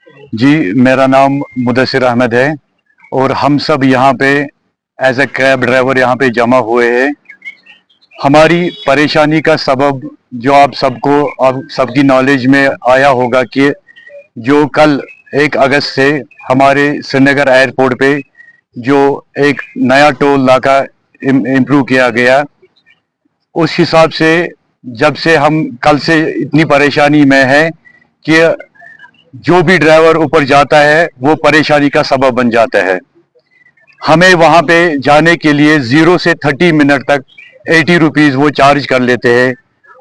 जी, मेरा नाम मुदस्सिर अहमद है और हम सब यहाँ पे एज ए कैब ड्राइवर यहाँ पे जमा हुए हैं। हमारी परेशानी का सबब जो आप सबकी नॉलेज में आया होगा कि जो कल 1 अगस्त से हमारे श्रीनगर एयरपोर्ट पे जो एक नया टोल नाका इम्प्रूव किया गया, उस हिसाब से जब से हम कल से इतनी परेशानी में है कि जो भी ड्राइवर ऊपर जाता है वो परेशानी का सबब बन जाता है। हमें वहाँ पे जाने के लिए 0 से 30 मिनट तक 80 रुपीज़ वो चार्ज कर लेते हैं।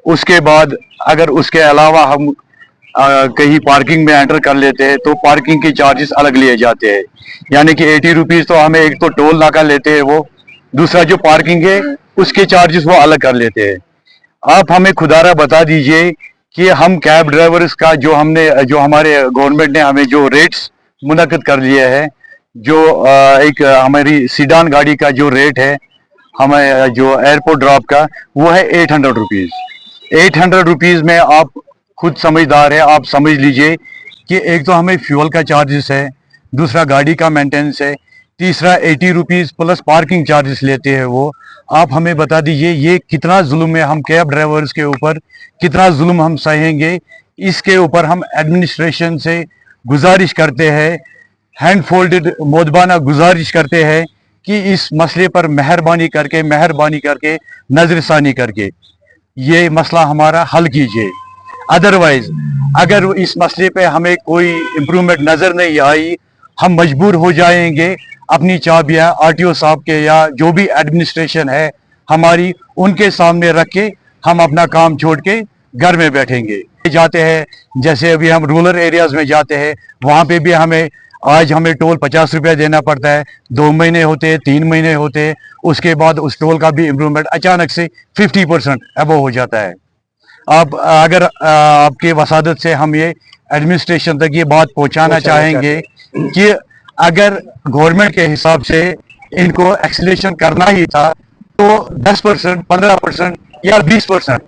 उसके बाद अगर उसके अलावा हम कहीं पार्किंग में एंटर कर लेते हैं तो पार्किंग के चार्जेस अलग लिए जाते हैं। यानी कि 80 रुपीज़ तो हमें एक तो टोल नाका लेते हैं वो, दूसरा जो पार्किंग है उसके चार्जेस वो अलग कर लेते हैं। आप हमें खुदारा बता दीजिए कि हम कैब ड्राइवर्स का जो हमारे गवर्नमेंट ने हमें जो रेट्स मुनक्किद कर लिए हैं, जो एक हमारी सीडान गाड़ी का जो रेट है हमें जो एयरपोर्ट ड्रॉप का, वो है 800 रुपीज़। 800 रुपीज़ में आप खुद समझदार है, आप समझ लीजिए कि एक तो हमें फ्यूल का चार्जेस है, दूसरा गाड़ी का मेंटेनेंस है, तीसरा 80 रुपीज़ प्लस पार्किंग चार्जेस लेते हैं वो। आप हमें बता दीजिए ये कितना जुल्म है हम कैब ड्राइवर्स के ऊपर, कितना जुल्म हम सहेंगे। इसके ऊपर हम एडमिनिस्ट्रेशन से गुजारिश करते हैं, हैंड फोल्डेड मोदबाना गुजारिश करते हैं कि इस मसले पर मेहरबानी करके नजरसानी करके ये मसला हमारा हल कीजिए। अदरवाइज अगर इस मसले पे हमें कोई इम्प्रूवमेंट नज़र नहीं आई, हम मजबूर हो जाएंगे अपनी चाबियां आरटीओ साहब के या जो भी एडमिनिस्ट्रेशन है हमारी, उनके सामने रख के हम अपना काम छोड़ के घर में बैठेंगे। जाते हैं जैसे अभी हम रूरल एरियाज में जाते हैं, वहाँ पे भी आज हमें टोल 50 रुपया देना पड़ता है। 2 महीने होते हैं, 3 महीने होते हैं, उसके बाद उस टोल का भी इम्प्रूवमेंट अचानक से 50% अबव हो जाता है। आप अगर आपके वसादत से हम ये एडमिनिस्ट्रेशन तक ये बात पहुंचाना चाहेंगे कि अगर गवर्नमेंट के हिसाब से इनको एक्सीलेशन करना ही था तो 10%, 15% या 20%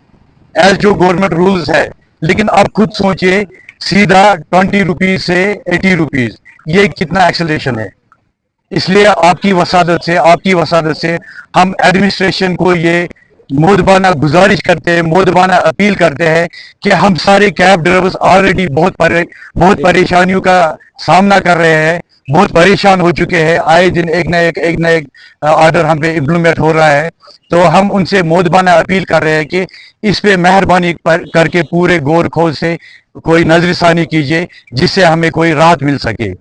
एज जो गवर्नमेंट रूल्स है, लेकिन आप खुद सोचिए सीधा 20 रुपीज से 80 रुपीज, ये कितना एक्सीलेशन है। इसलिए आपकी वसादत से हम एडमिनिस्ट्रेशन को ये मोदबाना गुजारिश करते हैं, मोदबाना अपील करते हैं कि हम सारे कैब ड्राइवर्स ऑलरेडी बहुत परेशानियों का सामना कर रहे हैं, बहुत परेशान हो चुके हैं। आए दिन एक न एक ऑर्डर हम पे इम्प्लीमेंट हो रहा है। तो हम उनसे मोदबाना अपील कर रहे हैं कि इस पे मेहरबानी करके पूरे गौर खोज से कोई नजरसानी कीजिए जिससे हमें कोई राहत मिल सके।